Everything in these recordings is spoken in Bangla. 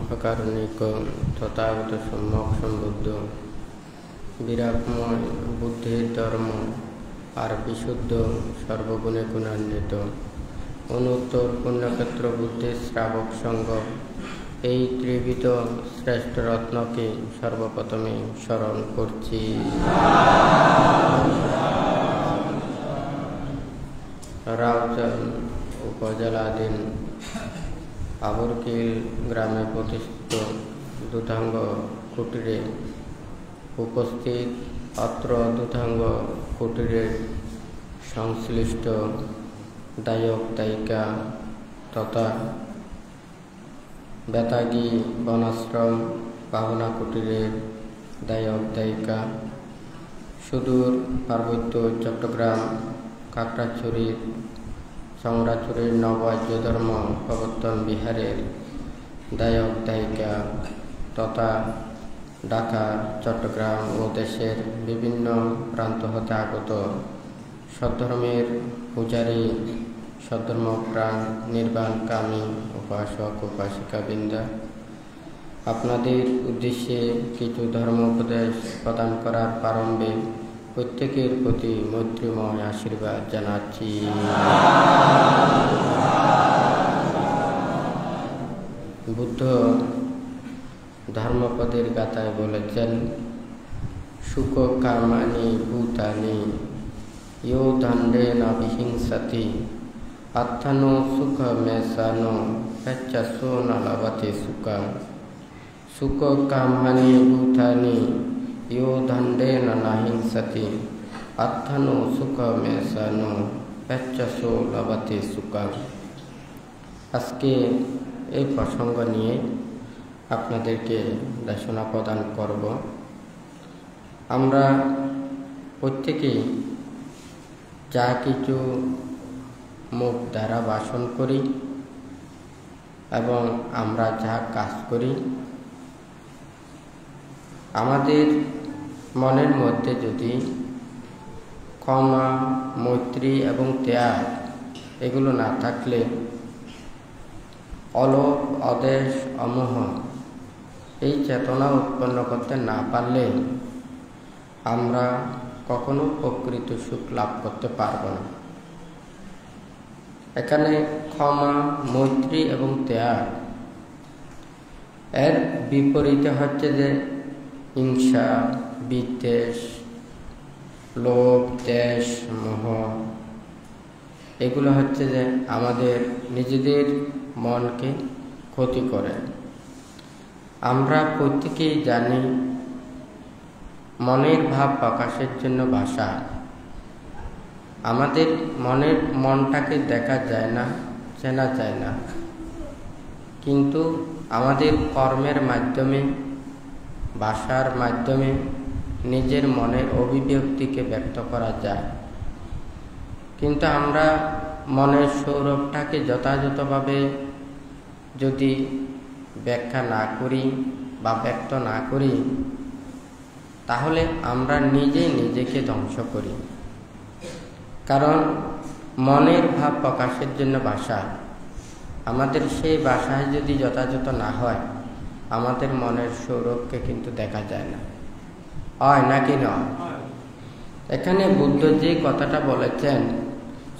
মহাকারণিক তথাগত সম্যক সম্বুদ্ধ বিরাটময় বুদ্ধির ধর্ম আর বিশুদ্ধ সর্বগুণে গুণান্বিত অনুত্তর পুণ্যক্ষেত্র বুদ্ধির শ্রাবক সঙ্গ এই ত্রিবিধ শ্রেষ্ঠ রত্নকে সর্বপ্রথমে স্মরণ করছি। রাউজান উপজেলাধীন আবরকিল গ্রামে প্রতিষ্ঠিত দুধাঙ্গ কুটিরে উপস্থিত অত্র দুধাঙ্গ কুটিরের সংশ্লিষ্ট দায়ক দায়িকা তথা বেতাগী বনাশ্রম ভাবনা কুটিরের দায়ক দায়িকা, সুদূর পার্বত্য চট্টগ্রাম কাকড়াছড়ির সংরাছড়ির নবাজ্য ধর্ম প্রবর্তন বিহারের দায়ক দায়িকা তথা ঢাকা, চট্টগ্রাম ও দেশের বিভিন্ন প্রান্ত হতে আগত সদ্ধর্মের পূজারী, সদ্ধর্মপ্রাণ নির্বাণকামী উপাসক উপাসিকাবৃন্দা, আপনাদের উদ্দেশ্যে কিছু ধর্ম উপদেশ প্রদান করার প্রারম্ভে প্রত্যেকের প্রতি মৈত্রীময় আশীর্বাদ জানাচ্ছি। বুদ্ধ ধর্মপদের গাথায় বলেছেন, সুখ কামানি ভূতানি ইয়ো দণ্ডেন বিহিংসতি আত্মানো সুখ মেসানো পেচ্ছাসো ন লভতে সুখং। সুখ কামানি ভূতানি ইয়ো দণ্ডেন নাহিংসতি আত্মানো সুখ মেসানো পেচ্ছাসো লভতে সুখং। আজকে এই প্রসঙ্গ নিয়ে আপনাদেরকে দেশনা প্রদান করব। আমরা প্রত্যেকেই যা কিছু মুখ দ্বারা ভাষণ করি এবং আমরা যা কাজ করি, আমাদের মনের মধ্যে যদি ক্ষমা, মৈত্রী এবং ত্যাগ এগুলো না থাকলে, অলোভ, অদেশ, অমোহ এই চেতনা উৎপন্ন করতে না পারলে আমরা কখনো প্রকৃত সুখ লাভ করতে পারব না। এখানে ক্ষমা, মৈত্রী এবং ত্যাগ, এর বিপরীতে হচ্ছে যে হিংসা, বিদ্বেষ, লোভ, দেশ, মোহ এগুলো হচ্ছে যে আমাদের নিজেদের মনকে ক্ষতি করে। আমরা প্রত্যেকেই জানি মনের ভাব প্রকাশের জন্য ভাষা। আমাদের মনটাকে দেখা যায় না, চেনা যায় না, কিন্তু আমাদের কর্মের মাধ্যমে, ভাষার মাধ্যমে নিজের মনের অভিব্যক্তিকে ব্যক্ত করা যায়। কিন্তু আমরা মনের সৌরভটাকে যথাযথভাবে যদি ব্যাখ্যা না করি বা ব্যক্ত না করি, তাহলে আমরা নিজেকে ধ্বংস করি। কারণ মনের ভাব প্রকাশের জন্য ভাষা, আমাদের সেই ভাষায় যদি যথাযথ না হয়, আমাদের মনের সৌরভকে কিন্তু দেখা যায় না। হয় নাকি নয়? এখানে বুদ্ধ যে কথাটা বলেছেন,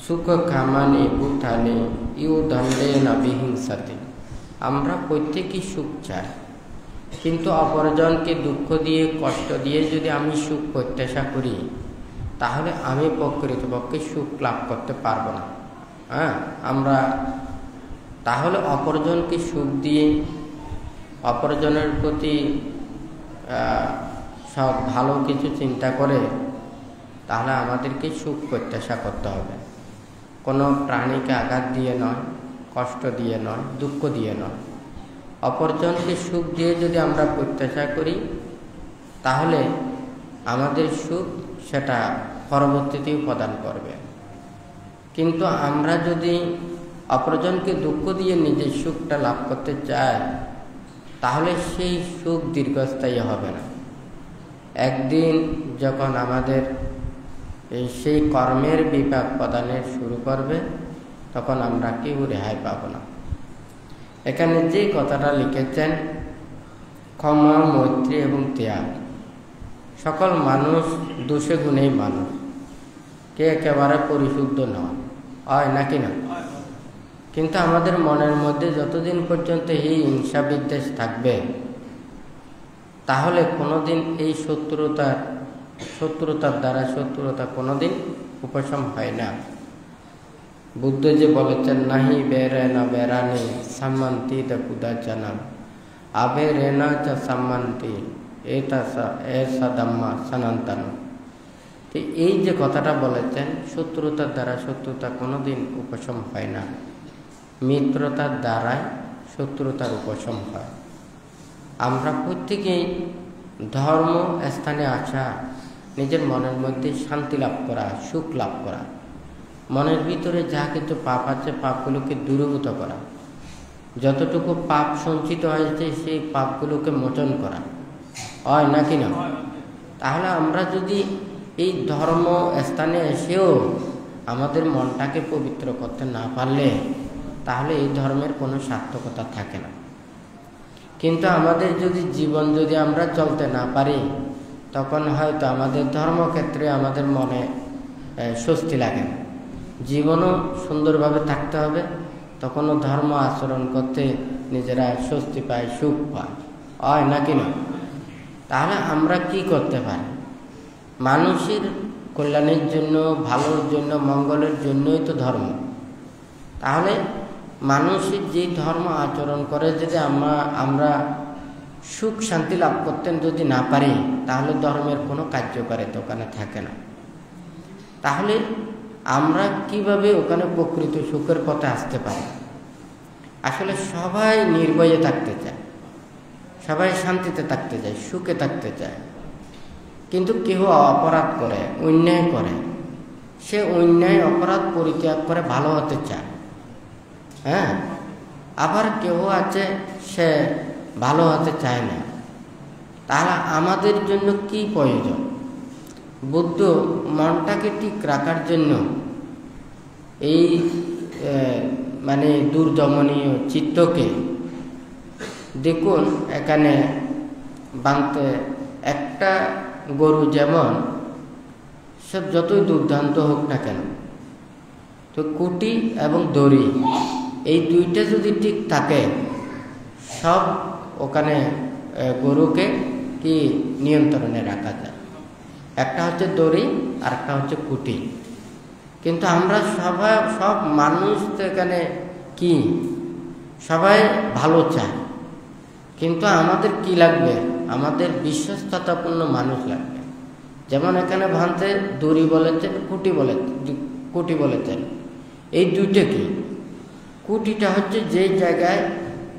সুখ কামানি ভূতানি ইউ দণ্ডেন বিহিংসতি, আমরা প্রত্যেকেই সুখ চাই, কিন্তু অপরজনকে দুঃখ দিয়ে, কষ্ট দিয়ে যদি আমি সুখ প্রত্যাশা করি, তাহলে আমি প্রকৃতপক্ষে সুখ লাভ করতে পারবো না। আমরা তাহলে অপরজনকে সুখ দিয়ে, অপরজনের প্রতি সব ভালো কিছু চিন্তা করে, তাহলে আমাদেরকে সুখ প্রত্যাশা করতে হবে। কোনো প্রাণীকে আঘাত দিয়ে নয়, কষ্ট দিয়ে নয়, দুঃখ দিয়ে নয়। অপরজনকে সুখ দিয়ে যদি আমরা প্রত্যাশা করি, তাহলে আমাদের সুখ সেটা পরবর্তীতেও প্রদান করবে। কিন্তু আমরা যদি অপরজনকে দুঃখ দিয়ে নিজের সুখটা লাভ করতে চাই, তাহলে সেই সুখ দীর্ঘস্থায়ী হবে না। একদিন যখন আমাদের সেই কর্মের বিপাক প্রদানের শুরু করবে, তখন আমরা কেউ রেহাই পাব না। এখানে যে কথাটা লিখেছেন ক্ষমা, মৈত্রী এবং ত্যাগ। সকল মানুষ দোষে গুণেই মানুষ, কে একেবারে পরিশুদ্ধ নয়, হয় নাকি না? কিন্তু আমাদের মনের মধ্যে যতদিন পর্যন্ত এই হিংসা বিদ্বেষ থাকবে, তাহলে কোনোদিন এই শত্রুতার দ্বারা শত্রুতা কোনোদিন উপশম হয় না। বুদ্ধ যে বলেছেন, নাহি বেরেনা বেরানি সম্মান্তি দুদা জানাম আবে রেনা চ সম্মান্তি এসা দাম্মা সনাতন। তো এই যে কথাটা বলেছেন, শত্রুতার দ্বারা শত্রুতা কোনোদিন উপশম হয় না, মিত্রতার দ্বারাই শত্রুতার উপশম হয়। আমরা প্রত্যেকেই ধর্ম স্থানে আসা, নিজের মনের মধ্যে শান্তি লাভ করা, সুখ লাভ করা, মনের ভিতরে যা কিছু পাপ আছে পাপগুলোকে দূরীভূত করা, যতটুকু পাপ সঞ্চিত হয়েছে সেই পাপগুলোকে মোচন করা, হয় নাকি না? তাহলে আমরা যদি এই ধর্ম স্থানে এসেও আমাদের মনটাকে পবিত্র করতে না পারলে, তাহলে এই ধর্মের কোনো সার্থকতা থাকে না। কিন্তু আমাদের জীবন যদি আমরা চলতে না পারি, তখন হয়তো আমাদের ধর্মক্ষেত্রে আমাদের মনে স্বস্তি লাগে না। জীবনও সুন্দরভাবে থাকতে হবে, তখনও ধর্ম আচরণ করতে নিজেরা স্বস্তি পায়, সুখ পায়, হয় নাকি না? তাহলে আমরা কি করতে পারি? মানুষের কল্যাণের জন্য, ভালোর জন্য, মঙ্গলের জন্যই তো ধর্ম। তাহলে মানুষের যে ধর্ম আচরণ করে যদি আমরা সুখ শান্তি লাভ করতে যদি না পারি, তাহলে ধর্মের কোনো কার্যকারিতা ওখানে থাকে না। তাহলে আমরা কিভাবে ওখানে প্রকৃত সুখের পথে আসতে পারি? আসলে সবাই নির্ভয়ে থাকতে চায়, সবাই শান্তিতে থাকতে চায়, সুখে থাকতে চায়। কিন্তু কেউ অপরাধ করে, অন্যায় করে, সে অন্যায় অপরাধ পরিত্যাগ করে ভালো হতে চায়। হ্যাঁ, আবার কেউ আছে সে ভালো হতে চায় না। তাহলে আমাদের জন্য কি প্রয়োজন? বুদ্ধ মনটাকে ঠিক রাখার জন্য এই দুর্দমনীয় চিত্তকে দেখুন, এখানে বাঁধতে একটা গরু যেমন সব যতই দুর্দান্ত হোক না কেন, তো কুটি এবং দড়ি এই দুইটা যদি ঠিক থাকে, সব ওখানে গরুকে কি নিয়ন্ত্রণে রাখা যায়। একটা হচ্ছে দড়ি আর একটা হচ্ছে কুটি। কিন্তু আমরা সব মানুষ তো এখানে কি সবাই ভালো চায়, কিন্তু আমাদের কি লাগবে? আমাদের বিশ্বস্ততাপূর্ণ মানুষ লাগবে। যেমন এখানে ভাঙতে দড়ি বলেছেন, কুটি বলেছেন। এই দুইটা কি? কুটিটা হচ্ছে যে জায়গায়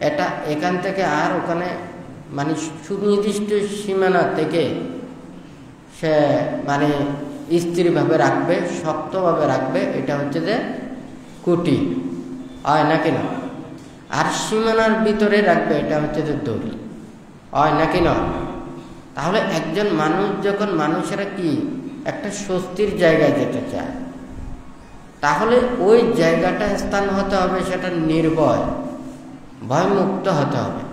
এটা এখান থেকে আর ওখানে সুনির্দিষ্ট সীমানা থেকে সে স্থিরভাবে রাখবে, শক্তভাবে রাখবে, এটা হচ্ছে যে কুটি, হয় নাকি না? আর সীমানার ভিতরে রাখবে, এটা হচ্ছে যে দড়ি, হয় নাকি না? তাহলে একজন মানুষ যখন মানুষেরা কি একটা স্বস্তির জায়গায় যেতে চায়, তাহলে ওই জায়গাটা স্থান হতে হবে সেটা নির্ভয়, ভয়মুক্ত হতে হবে।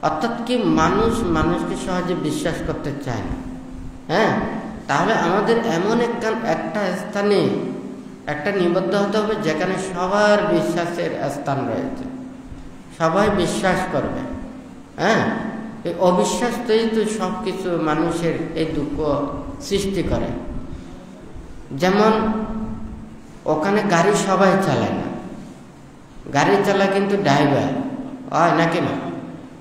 অর্থাৎ কি মানুষকে সহজে বিশ্বাস করতে চায় না। হ্যাঁ, তাহলে আমাদের এমন একটা স্থানে একটা নিবদ্ধ হতে হবে যেখানে সবার বিশ্বাসের স্থান রয়েছে, সবাই বিশ্বাস করবে। হ্যাঁ, এই অবিশ্বাসটাই তো সব কিছু মানুষের এই দুঃখ সৃষ্টি করে। যেমন ওখানে গাড়ি সবাই চালায় না, গাড়ি চালায় কিন্তু ড্রাইভার, হয় নাকি না?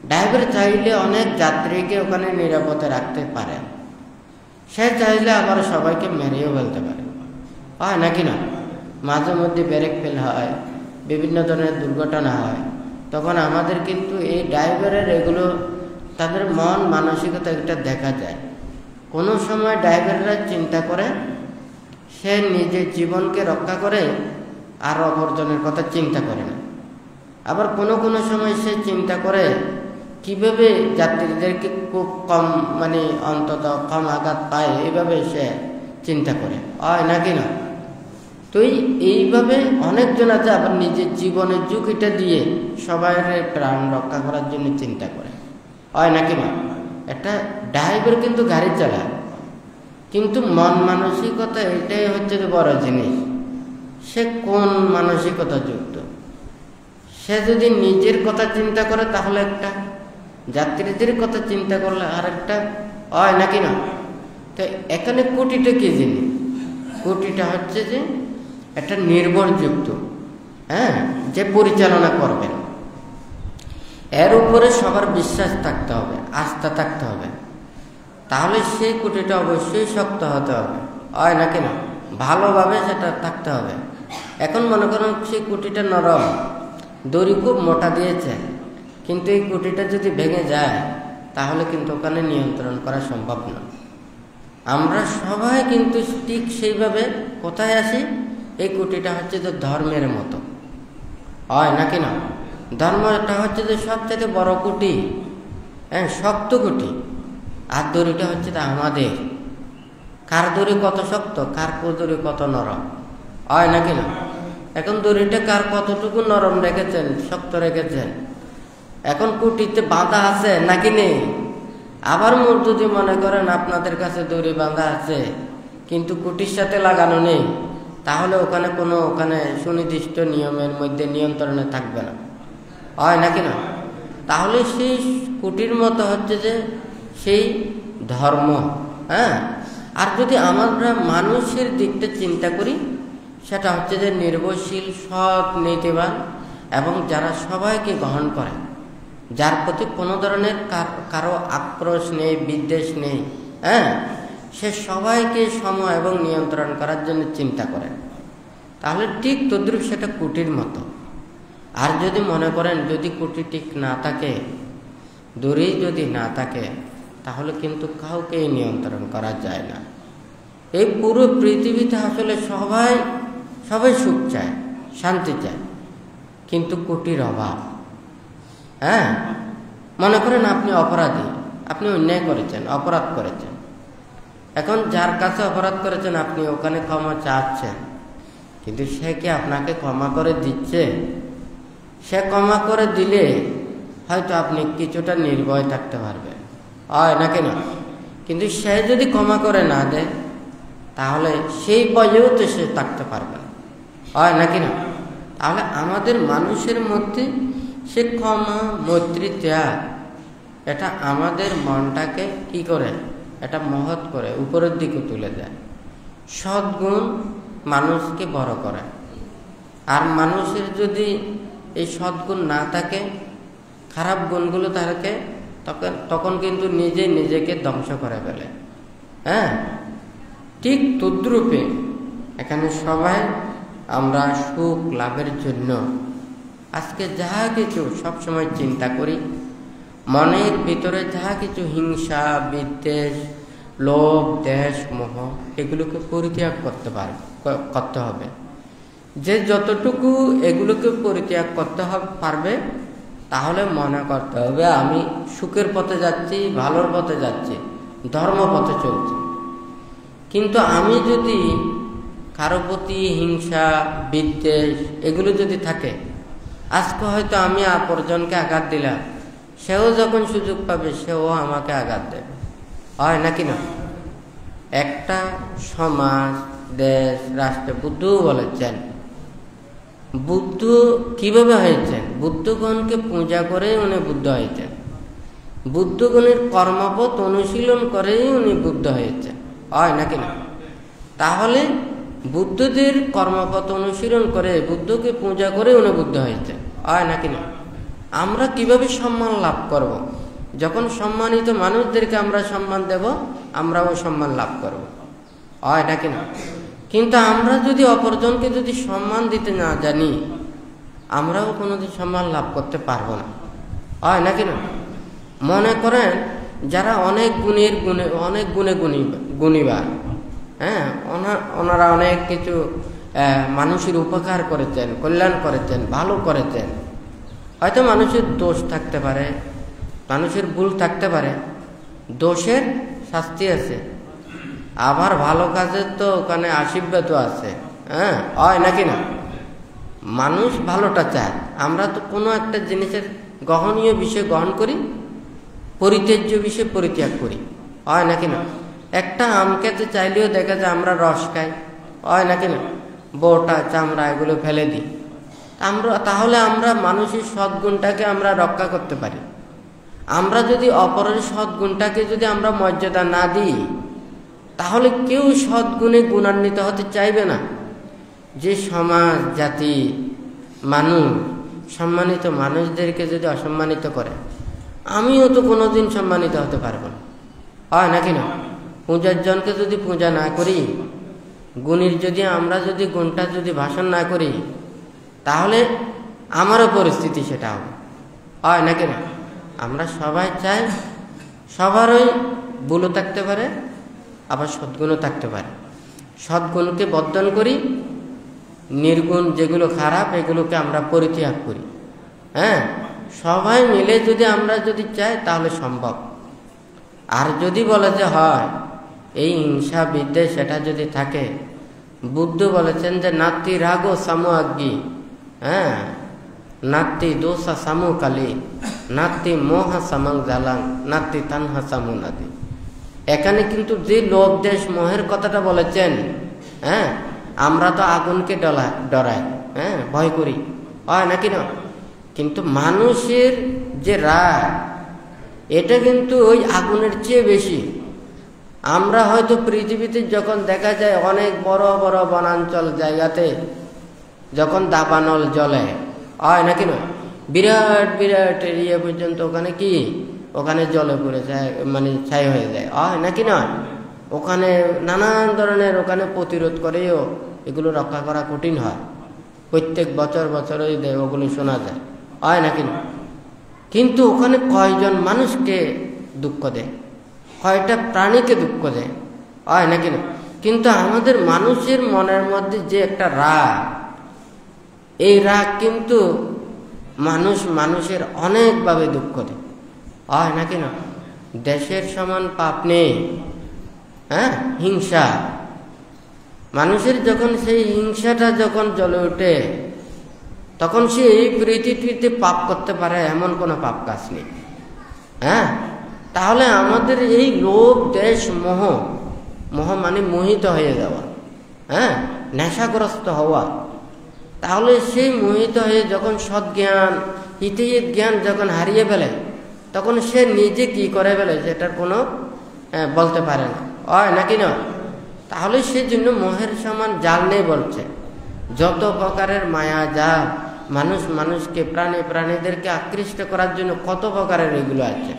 ড্রাইভার চাইলে অনেক যাত্রীকে ওখানে নিরাপদে রাখতে পারে, সে চাইলে আবার সবাইকে মেরেও ফেলতে পারে, হয় নাকি না? মাঝে মধ্যে ব্রেক ফেল হয়, বিভিন্ন ধরনের দুর্ঘটনা হয়, তখন আমাদের কিন্তু এই ড্রাইভারের এগুলো তাদের মন মানসিকতা এটা দেখা যায়। কোনো সময় ড্রাইভাররা চিন্তা করে সে নিজের জীবনকে রক্ষা করে, আর অপরজনের কথা চিন্তা করে না। আবার কোনো সময় সে চিন্তা করে কিভাবে যাত্রীদেরকে খুব কম অন্তত কম আঘাত পায়, এইভাবে সে চিন্তা করে, হয় নাকি না? তো এইভাবে অনেকজন আছে আবার নিজের জীবনের ঝুঁকিটা দিয়ে সবাই প্রাণ রক্ষা করার জন্য চিন্তা করে, হয় নাকি না? একটা ড্রাইভার কিন্তু গাড়ি চালায়, কিন্তু মন মানসিকতা এটাই হচ্ছে বড় জিনিস। সে কোন মানসিকতা যুক্ত? সে যদি নিজের কথা চিন্তা করে তাহলে একটা, যাত্রীদের কথা চিন্তা করলে আর একটা, হয় নাকি না? তো এখানে কোটিটা কি জিনিস? কোটিটা হচ্ছে যে একটা নির্ভরযুক্ত, যে পরিচালনা করবেন, এর উপরে সবার বিশ্বাস থাকতে হবে, আস্থা থাকতে হবে, তাহলে সেই কুটিটা অবশ্যই শক্ত হতে হবে, হয় নাকি না? ভালোভাবে সেটা থাকতে হবে। এখন মনে করুন সেই কুটিটা নরম, দড়ি খুব মোটা দিয়েছে, কিন্তু এই কুটিটা যদি ভেঙে যায় তাহলে কিন্তু ওখানে নিয়ন্ত্রণ করা সম্ভব না। আমরা সবাই কিন্তু ঠিক সেইভাবে কোথায় আসি? এই কুটিটা হচ্ছে যে ধর্মের মতো, হয় নাকি না? ধর্মটা হচ্ছে যে সবচেয়ে বড় কুটি, শক্ত কুটি। আর দড়িটা হচ্ছে আমাদের, কার দড়ি কত শক্ত, কার দড়ি কত নরম, হয় নাকি না? এখন দড়িটা কার কতটুকু নরম রেখেছেন, শক্ত রেখেছেন, এখন কুটিতে বাঁধা আছে নাকি নেই? আবার যদি মনে করেন আপনাদের কাছে দড়ি বাঁধা আছে কিন্তু কুটির সাথে লাগানো নেই, তাহলে ওখানে সুনির্দিষ্ট নিয়মের মধ্যে নিয়ন্ত্রণে থাকবে না, হয় নাকি না? তাহলে সেই কুটির মতো হচ্ছে যে সেই ধর্ম। আর যদি আমরা মানুষের দিকটা চিন্তা করি, সেটা হচ্ছে যে নির্ভরশীল, সৎ, নীতিবান এবং যারা সবাইকে গ্রহণ করে, যার প্রতি কোনো ধরনের কারো আক্রোশ নেই, বিদ্বেষ নেই, সে সবাইকে সম এবং নিয়ন্ত্রণ করার জন্য চিন্তা করে, তাহলে ঠিক তদ্রুপ সেটা কুটির মতো। আর যদি মনে করেন যদি কুটি ঠিক না থাকে, দড়ি যদি না থাকে, তাহলে কিন্তু কাউকেই নিয়ন্ত্রণ করা যায় না। এই পুরো পৃথিবীতে আসলে সবাই সুখ চায়, শান্তি চায়, কিন্তু কুটির অভাব। মনে করেন আপনি অপরাধী, আপনি অন্যায় করেছেন, অপরাধ করেছেন, এখন যার কাছে অপরাধ করেছেন আপনি ওখানে ক্ষমা চাচ্ছেন, কিন্তু সে কি আপনাকে ক্ষমা করে দিচ্ছে? সে ক্ষমা করে দিলে হয়তো আপনি কিছুটা নির্ভয় থাকতে পারবেন, হয় নাকি না? কিন্তু সে যদি ক্ষমা করে না দেয়, তাহলে সেই পর্যায়েও তো সে থাকতে পারবে না, হয় নাকি না? তাহলে আমাদের মানুষের মধ্যে সে ক্ষমা, মৈত্রী, ত্যাগ, এটা আমাদের মনটাকে কি করে, এটা মহৎ করে উপরের দিকে তুলে দেয়। সদ্গুণ মানুষকে বড় করে। আর মানুষের যদি এই সদ্গুণ না থাকে, খারাপ গুণগুলো থাকে, তখন কিন্তু নিজেকে ধ্বংস করে ফেলে। ঠিক তদ্রূপে এখানে সবাই আমরা সুখ লাভের জন্য আজকে যাহা কিছু সবসময় চিন্তা করি, মনের ভিতরে যাহা কিছু হিংসা, বিদ্বেষ, লোভ, দেশ, মোহ, এগুলোকে পরিত্যাগ করতে হবে। যে যতটুকু এগুলোকে পরিত্যাগ করতে পারবে, তাহলে মনে করতে হবে আমি সুখের পথে যাচ্ছি, ভালোর পথে যাচ্ছি, ধর্ম পথে চলছি। কিন্তু আমি যদি কারো প্রতি হিংসা, বিদ্বেষ এগুলো যদি থাকে, আজকে হয়তো আমি অপরজনকে আঘাত দিলাম, সেও যখন সুযোগ পাবে সেও আমাকে আঘাত দেবে, হয় নাকি না? একটা সমাজ, দেশ, রাষ্ট্রে বুদ্ধও বলেছেন, বুদ্ধ কিভাবে হয়েছেন? বুদ্ধগণকে পূজা করে উনি বুদ্ধ হয়েছেন, বুদ্ধগণের কর্মপথ অনুশীলন করেই উনি বুদ্ধ হয়েছেন, হয় নাকি না? তাহলে বুদ্ধদের কর্মপথ অনুশীলন করে, বুদ্ধকে পূজা করে উনি বুদ্ধ হয়েছেন, হয় নাকি না? আমরা কিভাবে সম্মান লাভ করব? যখন সম্মানিত মানুষদেরকে আমরা সম্মান দেব, আমরাও সম্মান লাভ করব, হয় নাকি না? কিন্তু আমরা যদি অপরজনকে যদি সম্মান দিতে না জানি, আমরাও কোনোদিন সম্মান লাভ করতে পারবো না, হয় নাকি না? মনে করেন যারা অনেক গুণে গুণীবান, ওনারা অনেক কিছু মানুষের উপকার করেছেন, কল্যাণ করেছেন, ভালো করেছেন, হয়তো মানুষের দোষ থাকতে পারে, মানুষের ভুল থাকতে পারে, দোষের শাস্তি আছে, আবার ভালো কাজের তো ওখানে আশীর্বাদও আছে, হ্যাঁ হয় নাকি না? মানুষ ভালোটা চায়। আমরা তো কোনো একটা জিনিসের গ্রহণীয় বিষয় গ্রহণ করি, পরিত্যাজ্য বিষয় পরিত্যাগ করি, হয় নাকি না? একটা আম খেতে চাইলেও দেখা যায় আমরা রস খাই, হয় নাকি না? বোটা চামড়া এগুলো ফেলে দিই। তাহলে আমরা মানুষের সদ্গুণটাকে আমরা রক্ষা করতে পারি। আমরা যদি অপরের সদ্গুণটাকে যদি আমরা মর্যাদা না দিই, তাহলে কেউ সদ্গুণে গুণান্বিত হতে চাইবে না। যে সমাজ, জাতি, মানুষ সম্মানিত মানুষদেরকে যদি অসম্মানিত করে, আমিও তো কোনোদিন সম্মানিত হতে পারবো না, হয় নাকি না? পূজার জনকে যদি পূজা না করি, গুণীর যদি আমরা যদি গুণটা যদি ভাষণ না করি, তাহলে আমারও পরিস্থিতি সেটা হবে, হয় নাকি না? আমরা সবাই চাই সবারই ভুলও থাকতে পারে, আবার সদ্গুণও থাকতে পারে। সদ্গুণকে বর্জন করি, নির্গুণ যেগুলো খারাপ এগুলোকে আমরা পরিত্যাগ করি। হ্যাঁ, সবাই মিলে যদি আমরা যদি চাই তাহলে সম্ভব। আর যদি বলে যে হয় এই হিংসা বিদ্বেষ সেটা যদি থাকে, বুদ্ধ বলেছেন যে নাত্তি রাগো সামু আজ্ঞি, হ্যাঁ, নাত্তি দোষা সামু কালি, নাত্তি মোহা সামাং জালাং, নাত্তি তানহা সামু নাদি। এখানে কিন্তু যে লোভ দেশ মোহের কথাটা বলেছেন, হ্যাঁ, আমরা তো আগুনকে ডরাই, হ্যাঁ, ভয় করি, হয় নাকি না? কিন্তু মানুষের যে রাগ, এটা কিন্তু ওই আগুনের চেয়ে বেশি। আমরা হয়তো পৃথিবীতে যখন দেখা যায় অনেক বড় বড় বনাঞ্চল জায়গাতে যখন দাবানল জ্বলে, হয় নাকি না? বিরাট বিরাট এরিয়া পর্যন্ত ওখানে কি, ওখানে জলে পড়ে যায়, মানে ছাই হয়ে যায়, হয় নাকি না? ওখানে নানান ধরনের ওখানে প্রতিরোধ করেও এগুলো রক্ষা করা কঠিন হয়। প্রত্যেক বছরই ওগুলো শোনা যায়, হয় নাকি না? কিন্তু ওখানে কয়জন মানুষকে দুঃখ দেয়, কয়টা প্রাণীকে দুঃখ দেয়, হয় নাকি না? কিন্তু আমাদের মানুষের মনের মধ্যে যে একটা রাগ, এই রাগ কিন্তু মানুষের অনেকভাবে দুঃখ দেয়, হয় নাকি না? দেশের সমান পাপ নেই, হ্যাঁ, হিংসা। মানুষের যখন সেই হিংসাটা যখন জ্বলে ওঠে, তখন সে এই পৃথিবীতে পাপ করতে পারে এমন কোনো পাপ কাজ নেই। হ্যাঁ, তাহলে আমাদের এই লোভ দেশ মোহ, মোহ মানে মোহিত হয়ে যাওয়া, হ্যাঁ, নেশাগ্রস্ত হওয়া। তাহলে সেই মোহিত হয়ে যখন সৎজ্ঞান, হিতহিত জ্ঞান যখন হারিয়ে ফেলে, তখন সে নিজে কি করে ফেলে সেটার কোনো বলতে পারে না, হয় নাকি না? তাহলে সেজন্য মোহের সমান জাল নেই বলছে। যত প্রকারের মায়া জাল, মানুষকে প্রাণীদেরকে আকৃষ্ট করার জন্য কত প্রকারের এগুলো আছে।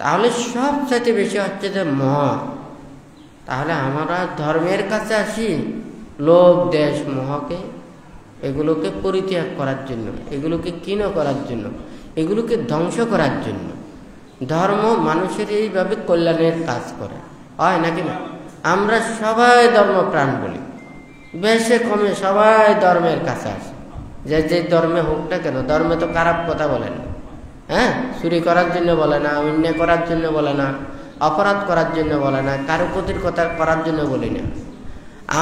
তাহলে সবচেয়ে বেশি হচ্ছে যে মোহ। তাহলে আমরা ধর্মের কাছে আসি লোভ দেশ মোহকে, এগুলোকে পরিত্যাগ করার জন্য, এগুলোকে ক্ষীণ করার জন্য, এগুলোকে ধ্বংস করার জন্য। ধর্ম মানুষের এইভাবে কল্যাণের কাজ করে, হয় নাকি না? আমরা সবাই ধর্মপ্রাণ বলি, বেশে কমে সবাই ধর্মের কাছে আসে। যে ধর্মে হোক না কেন, ধর্মে তো খারাপ কথা বলে না, হ্যাঁ, চুরি করার জন্য বলে না, অন্যায় করার জন্য বলে না, অপরাধ করার জন্য বলে না, কারো ক্ষতির কথা করার জন্য বলি না।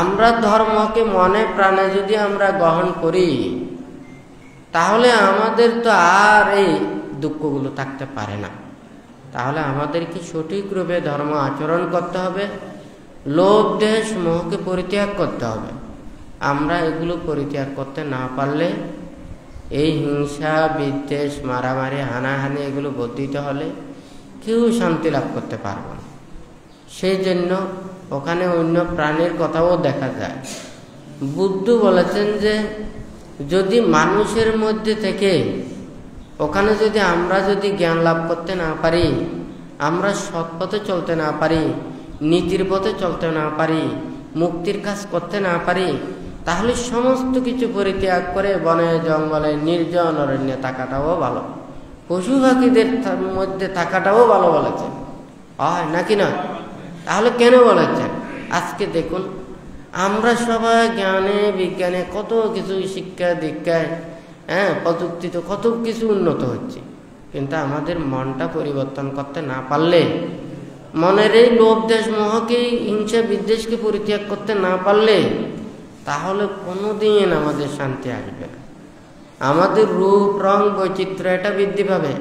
আমরা ধর্মকে মনে প্রাণে যদি আমরা গ্রহণ করি, তাহলে আমাদের তো আর এই দুঃখগুলো থাকতে পারে না। তাহলে আমাদেরকে সঠিক রূপে ধর্ম আচরণ করতে হবে, লোভ দেশ মোহকে পরিত্যাগ করতে হবে। আমরা এগুলো পরিত্যাগ করতে না পারলে এই হিংসা বিদ্বেষ মারামারি হানাহানি এগুলো বর্ধিত হলে কেউ শান্তি লাভ করতে পারবে না। সেই জন্য ওখানে অন্য প্রাণীর কথাও দেখা যায়। বুদ্ধ বলেছেন যে যদি মানুষের মধ্যে থেকে ওখানে যদি আমরা যদি জ্ঞান লাভ করতে না পারি, আমরা সৎ পথে চলতে না পারি, নীতির পথে চলতে না পারি, মুক্তির কাজ করতে না পারি, তাহলে সমস্ত কিছু পরিত্যাগ করে বনে জঙ্গলে নির্জন অরণ্যে থাকাটাও ভালো, পশু পাখিদের মধ্যে থাকাটাও ভালো বলেছেন, হয় নাকি না? তাহলে কেন বলেছেন? আজকে দেখুন আমরা সবাই জ্ঞানে বিজ্ঞানে কত কিছু শিক্ষা দীক্ষায়, হ্যাঁ, প্রযুক্তিতে কত কিছু উন্নত হচ্ছে, কিন্তু আমাদের মনটা পরিবর্তন করতে না পারলে, মনের এই লোভ দেশ মোহকে হিংসা বিদ্বেষকে পরিত্যাগ করতে না পারলে তাহলে কোনোদিন আমাদের শান্তি আসবে না। আমাদের রূপ রং বৈচিত্র্য এটা বৃদ্ধি পাবে,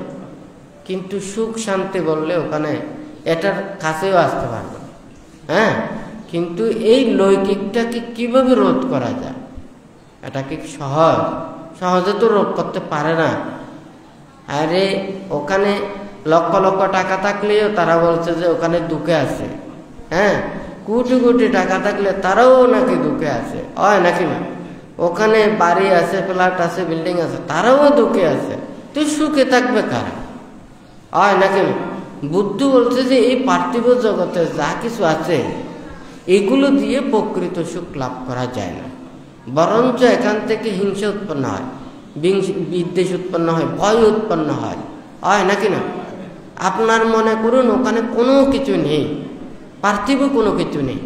কিন্তু সুখ শান্তি বললে ওখানে এটার কাছেও আসতে পারবে না। হ্যাঁ, কিন্তু এই লৌকিকটাকে কিভাবে রোধ করা যায়? এটা কি সহজে তো রোধ করতে পারে না। আরে ওখানে লক্ষ লক্ষ টাকা থাকলেও তারা বলছে যে ওখানে দুঃখে আছে। হ্যাঁ, কোটি কোটি টাকা থাকলে তারাও নাকি দুঃখে আছে, হয় নাকি না? ওখানে বাড়ি আছে, ফ্ল্যাট আছে, বিল্ডিং আছে, তারাও দুঃখে আছে। তুই সুখে থাকবে কারা? হয় নাকি না? বুদ্ধ বলছে যে এই পার্থিব জগতে যা কিছু আছে এগুলো দিয়ে প্রকৃত সুখ লাভ করা যায় না, বরঞ্চ এখান থেকে হিংসা উৎপন্ন হয়, বিদ্বেষ উৎপন্ন হয়, ভয় উৎপন্ন হয়। হয় নাকি না? আপনার মনে করুন ওখানে কোনো কিছু নেই, পার্থিব কোনো কিছু নেই,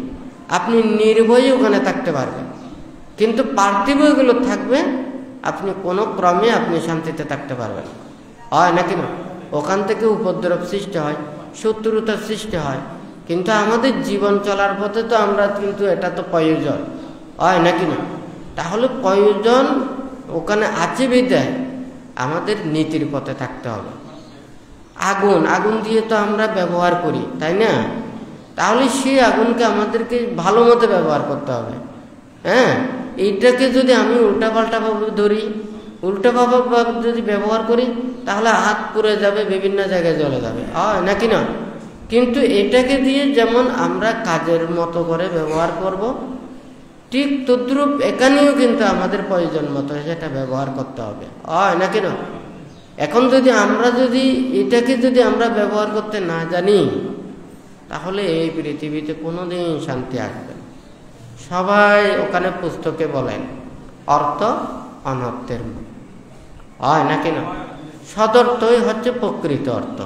আপনি নির্ভয়ে ওখানে থাকতে পারবেন, কিন্তু পার্থিব এগুলো থাকবে, আপনি কোনো ক্রমে আপনি শান্তিতে থাকতে পারবেন। হয় নাকি না? ওখান থেকে উপদ্রব সৃষ্টি হয়, শত্রুতার সৃষ্টি হয়, কিন্তু আমাদের জীবন চলার পথে তো আমরা কিন্তু এটা তো প্রয়োজন। হয় নাকি না? তাহলে প্রয়োজন ওখানে আছে বিধায় আমাদের নীতির পথে থাকতে হবে। আগুন দিয়ে তো আমরা ব্যবহার করি, তাই না? তাহলে সেই আগুনকে আমাদেরকে ভালো মতো ব্যবহার করতে হবে। হ্যাঁ, এইটাকে যদি আমি উল্টাপাল্টাভাবে ধরি, উল্টাভাবে যদি ব্যবহার করি, তাহলে হাত পুড়ে যাবে, বিভিন্ন জায়গায় জ্বলে যাবে। হয় নাকি না? কিন্তু এটাকে দিয়ে যেমন আমরা কাজের মতো করে ব্যবহার করব, ঠিক তদ্রূপ এখানেও কিন্তু আমাদের প্রয়োজন মতো সেটা ব্যবহার করতে হবে। হয় নাকি না? এখন এটাকে যদি আমরা ব্যবহার করতে না জানি, তাহলে এই পৃথিবীতে কোনোদিন শান্তি আসবে না। সবাই ওখানে পুস্তকে বলেন অর্থ অনর্থের মূল। হয় নাকি না? সদর্থই হচ্ছে প্রকৃত অর্থ।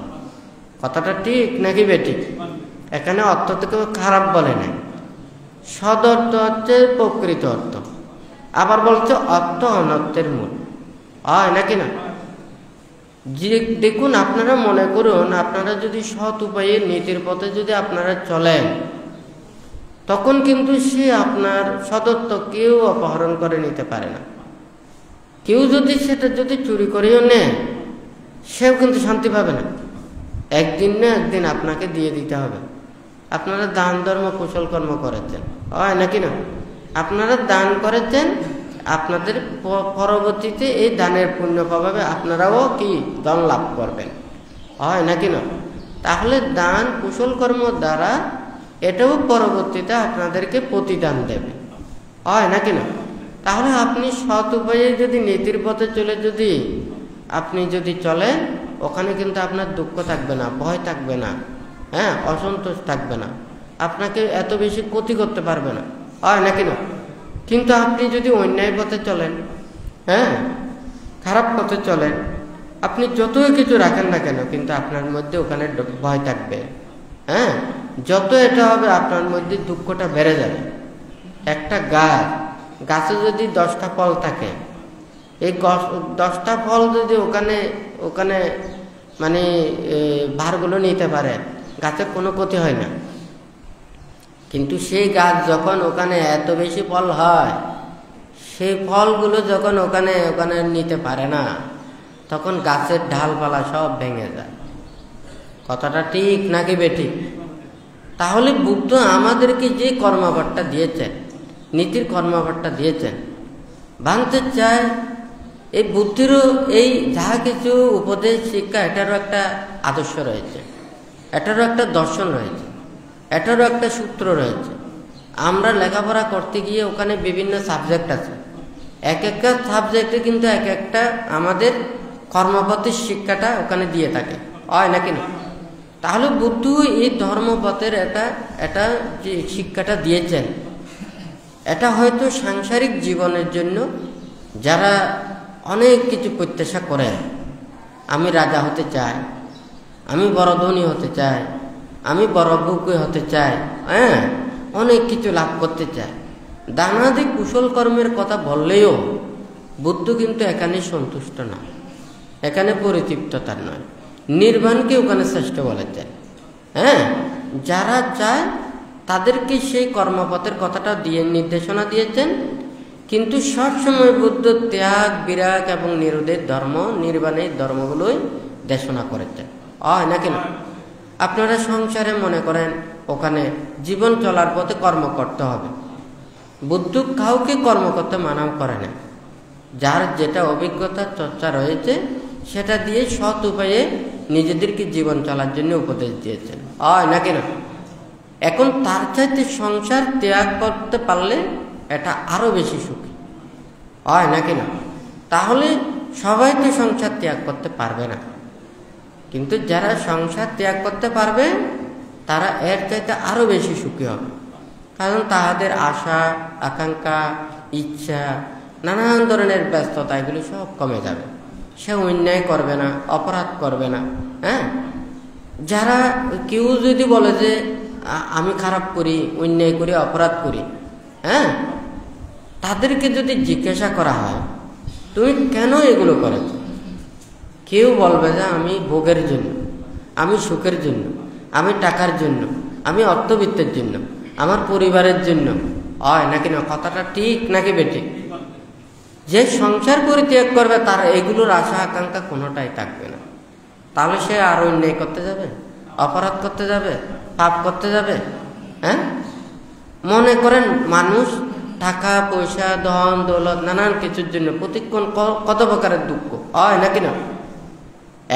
কথাটা ঠিক নাকি বেঠিক? এখানে অর্থ থেকে খারাপ বলে নাই, সদর্থ হচ্ছে প্রকৃত অর্থ। আবার বলছে অর্থ অনর্থের মূল। হয় নাকি না? যে দেখুন, আপনারা মনে করুন আপনারা যদি সৎ উপায়ে নীতির পথে যদি আপনারা চলেন, তখন কিন্তু সে আপনার সদর্থ কেউ অপহরণ করে নিতে পারে না। কেউ যদি সেটা চুরি করেও নেয়, সেও কিন্তু শান্তি পাবে না। একদিন না একদিন আপনাকে দিয়ে দিতে হবে। আপনারা দান ধর্ম কুশল কর্ম করেছেন, হয় নাকি না? আপনারা দান করেছেন, আপনাদের পরবর্তীতে এই দানের পুণ্য প্রভাবে আপনারাও কি ধন লাভ করবেন। হয় নাকি না? তাহলে দান কুশল কর্ম দ্বারা এটাও পরবর্তীতে আপনাদেরকে প্রতিদান দেবে। হয় নাকি না? তাহলে আপনি সৎ উপায়ে যদি নীতির পথে চলে আপনি চলেন, ওখানে কিন্তু আপনার দুঃখ থাকবে না, ভয় থাকবে না, হ্যাঁ, অসন্তোষ থাকবে না, আপনাকে এত বেশি ক্ষতি করতে পারবে না। হয় নাকি না? কিন্তু আপনি যদি অন্যায় পথে চলেন, হ্যাঁ, খারাপ পথে চলেন, আপনি যতই কিছু রাখেন না কেন, কিন্তু আপনার মধ্যে ওখানে ভয় থাকবে। হ্যাঁ, যত এটা হবে আপনার মধ্যে দুঃখটা বেড়ে যাবে। একটা গাছে যদি 10টা ফল থাকে, এই 10টা ফল যদি ওখানে মানে ভারগুলো নিতে পারে, গাছের কোনো ক্ষতি হয় না। কিন্তু সেই গাছ যখন ওখানে এত বেশি ফল হয়, সেই ফলগুলো যখন ওখানে নিতে পারে না, তখন গাছের ডালপালা সব ভেঙে যায়। কথাটা ঠিক নাকি বেঠিক? তাহলে বুদ্ধ আমাদেরকে যে কর্মভারটা দিয়েছেন, নীতির কর্মভারটা দিয়েছেন, ভাঙতে চায়। এই বুদ্ধিরও এই যাহা কিছু উপদেশ শিক্ষা, এটারও একটা আদর্শ রয়েছে, এটারও একটা দর্শন রয়েছে, এটারও একটা সূত্র রয়েছে। আমরা লেখাপড়া করতে গিয়ে ওখানে বিভিন্ন সাবজেক্ট আছে, এক একটা সাবজেক্টে কিন্তু এক একটা আমাদের কর্মপথের শিক্ষাটা ওখানে দিয়ে থাকে। হয় নাকি না? তাহলে বুদ্ধ এই ধর্মপথের এটা যে শিক্ষাটা দিয়েছেন, এটা হয়তো সাংসারিক জীবনের জন্য যারা অনেক কিছু প্রত্যাশা করে, আমি রাজা হতে চাই, আমি বড় ধনী হতে চাই, আমি বড় ভোগ্য হতে চাই, হ্যাঁ, অনেক কিছু লাভ করতে চাই, দানাদি কুশল কর্মের কথা বললেও বুদ্ধ কিন্তু এখানে সন্তুষ্ট না, এখানে পরিতৃপ্ততার নয়, নির্বাণকে ওখানে শ্রেষ্ঠ বলেছেন। হ্যাঁ, যারা চায় তাদেরকে সেই কর্মপথের কথাটা দিয়ে নির্দেশনা দিয়েছেন, কিন্তু সবসময় বুদ্ধ ত্যাগ বিরাগ এবং নিরোধের ধর্ম, নির্বাণের ধর্মগুলোই দেশনা করেছেন। নাকি না? আপনারা সংসারে মনে করেন ওখানে জীবন চলার পথে কর্ম করতে হবে, বুদ্ধ কাউকে কর্ম করতে মানাও করে না। যার যেটা অভিজ্ঞতা চর্চা রয়েছে সেটা দিয়ে সৎ উপায়ে নিজেদেরকে জীবন চলার জন্য উপদেশ দিয়েছেন। নাকি না? এখন তার চাইতে সংসার ত্যাগ করতে পারলে এটা আরো বেশি সুখী, নাকি না? তাহলে সবাই তো সংসার ত্যাগ করতে পারবে না, কিন্তু যারা সংসার ত্যাগ করতে পারবে তারা এর চাইতে আরো বেশি সুখী হবে। কারণ তাহাদের আশা আকাঙ্ক্ষা ইচ্ছা নানান ধরনের ব্যস্ততা এগুলো সব কমে যাবে। সে অন্যায় করবে না, অপরাধ করবে না। যারা কেউ যদি বলে যে আমি খারাপ করি, অন্যায় করি, অপরাধ করি, তাদেরকে যদি জিজ্ঞাসা করা হয় তুমি কেন এগুলো করেছ, কেউ বলবে যে আমি ভোগের জন্য, আমি সুখের জন্য, আমি টাকার জন্য, আমি অর্থবিত্তের জন্য, আমার পরিবারের জন্য। নাকি না? কথাটা ঠিক নাকি বেঠিক? যে সংসার পরিত্যাগ করবে তার এগুলোর আশা আকাঙ্ক্ষা কোনোটাই থাকবে না। তাহলে সে আর অন্যায় করতে যাবে, অপরাধ করতে যাবে, পাপ করতে যাবে? মনে করেন মানুষ টাকা পয়সা ধন দৌলত নানান কিছুর জন্য প্রতিক্ষণ কত প্রকারের দুঃখ হয় নাকি না?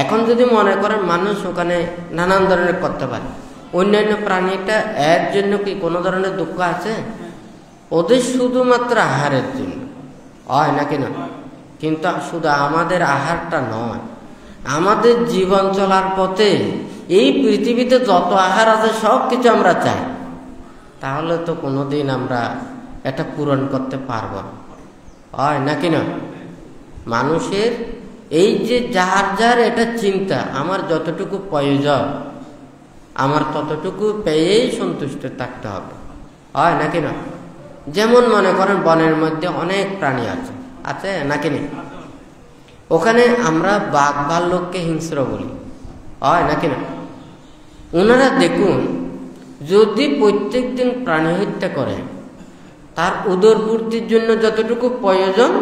এখন যদি মনে করেন মানুষ ওখানে নানান ধরনের করতে পারে, অন্যান্য প্রাণীটা এর জন্য কি কোনো ধরনের দুঃখ আছে? ওদের শুধুমাত্র আহারের জন্য, নাকি না? কিন্তু শুধু আমাদের আহারটা নয়, আমাদের জীবন চলার পথে এই পৃথিবীতে যত আহার আছে সব কিছু আমরা চাই। তাহলে তো কোনোদিন আমরা এটা পূরণ করতে পারবো না, নাকি না? মানুষের এই যে যার যার এটা চিন্তা, আমার যতটুকু প্রয়োজন আমার ততটুকু পেয়েই সন্তুষ্ট থাকতে হবে, নাকি না? যেমন মনে করেন বনের মধ্যে অনেক প্রাণী আছে নাকি না? ওখানে আমরা বাঘ ভাল্লুককে হিংস্র বলি, নাকি না? ওনারা দেখুন, যদি প্রত্যেক দিন প্রাণী হত্যা করে তার উদরপূর্তির জন্য যতটুকু প্রয়োজন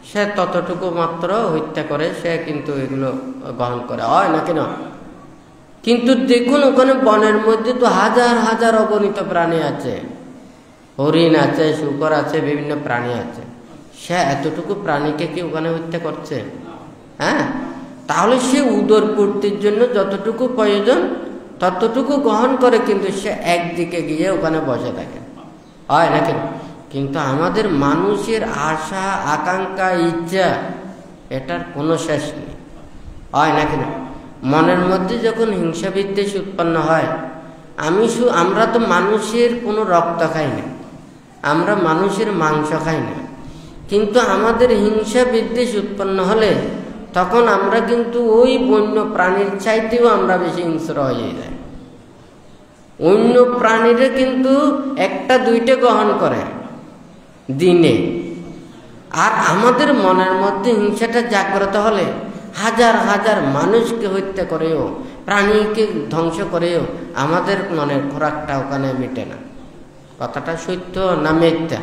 সে ততটুকু মাত্র হত্যা করে, সে কিন্তু এগুলো গ্রহণ করে, নাকি না? কিন্তু দেখুন ওখানে বনের মধ্যে তো হাজার হাজার অগণিত প্রাণী আছে, হরিণ আছে, শুকর আছে, বিভিন্ন প্রাণী আছে। সে এতটুকু প্রাণীকে কি ওখানে হত্যা করছে? তাহলে সে উদরপূর্তির জন্য যতটুকু প্রয়োজন ততটুকু গ্রহণ করে, কিন্তু সে একদিকে গিয়ে ওখানে বসে থাকে, নাকি? কিন্তু আমাদের মানুষের আশা আকাঙ্ক্ষা ইচ্ছা এটার কোনো শেষ নেই, নাকি না? মনের মধ্যে যখন হিংসা বিদ্বেষ উৎপন্ন হয়, আমরা তো মানুষের কোনো রক্ত খাই না, আমরা মানুষের মাংস খাই না, কিন্তু আমাদের হিংসা বিদ্বেষ উৎপন্ন হলে তখন আমরা কিন্তু ওই বন্য প্রাণীর চাইতেও আমরা বেশি হিংস্র হয়ে যাই। অন্য প্রাণীরা কিন্তু একটা দুইটা গ্রহণ করে দিনে, আর আমাদের মনের মধ্যে হিংসাটা জাগ্রত হলে হাজার হাজার মানুষকে হত্যা করেও প্রাণীকে ধ্বংস করেও আমাদের মনের খোরাকটা ওখানে মেটে না। কথাটা সত্য না মিথ্যা?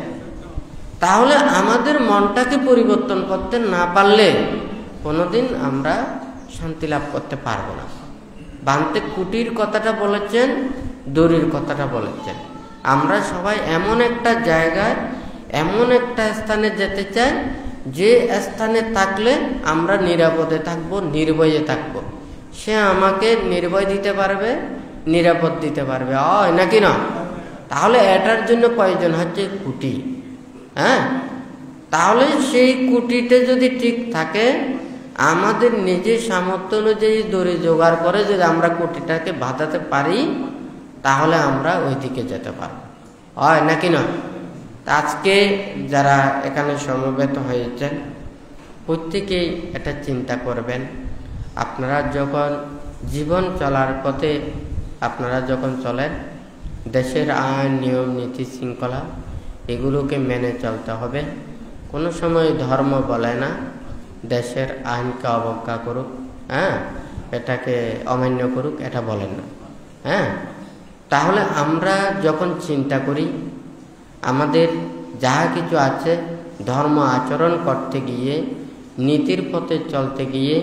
তাহলে আমাদের মনটাকে পরিবর্তন করতে না পারলে কোনোদিন আমরা শান্তি লাভ করতে পারবো না। বান্তে কুটির কথাটা বলেছেন, দড়ির কথাটা বলেছেন। আমরা সবাই এমন একটা জায়গায়, এমন একটা স্থানে যেতে চাই যে স্থানে থাকলে আমরা নিরাপদে থাকবো, নির্ভয়ে থাকবো। সে আমাকে নির্ভয় দিতে পারবে, নিরাপদ দিতে পারবে, নাকি না? তাহলে এটার জন্য প্রয়োজন হচ্ছে কুটি। তাহলে সেই কুটিতে যদি ঠিক থাকে, আমাদের নিজের সামর্থ্য অনুযায়ী দড়ি জোগাড় করে যদি আমরা কুটিটাকে বাঁধাতে পারি, তাহলে আমরা ওই দিকে যেতে পারবো, নাকি না? আজকে যারা এখানে সমবেত হয়েছেন প্রত্যেকেই এটা চিন্তা করবেন। আপনারা যখন জীবন চলার পথে আপনারা যখন চলেন, দেশের আইন নিয়ম নীতি শৃঙ্খলা এগুলোকে মেনে চলতে হবে। কোনো সময় ধর্ম বলে না দেশের আইনকে অবজ্ঞা করুক, এটাকে অমান্য করুক, এটা বলেন না। তাহলে আমরা যখন চিন্তা করি আমাদের যাহা কিছু আছে ধর্ম আচরণ করতে গিয়ে, নীতির পথে চলতে গিয়ে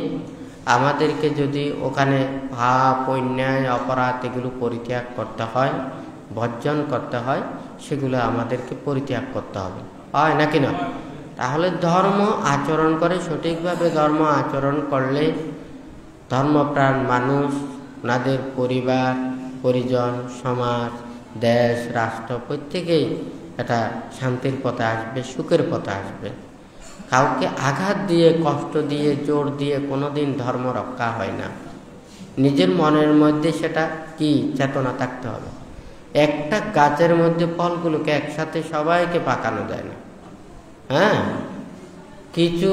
আমাদেরকে যদি ওখানে পাপ, অন্যায়, অপরাধ এগুলো পরিত্যাগ করতে হয়, বর্জন করতে হয়, সেগুলো আমাদেরকে পরিত্যাগ করতে হবে, হয় নাকি না? তাহলে ধর্ম আচরণ করে, সঠিকভাবে ধর্ম আচরণ করলে ধর্মপ্রাণ মানুষ, ওনাদের পরিবার পরিজন, সমাজ, দেশ, রাষ্ট্র প্রত্যেকেই এটা শান্তির পথে আসবে, সুখের পথে আসবে। কাউকে আঘাত দিয়ে, কষ্ট দিয়ে, জোর দিয়ে কোনোদিন ধর্ম রক্ষা হয় না। নিজের মনের মধ্যে সেটা কি চেতনা থাকতে হবে। একটা গাছের মধ্যে ফলগুলোকে একসাথে সবাইকে পাকানো যায় না। হ্যাঁ, কিছু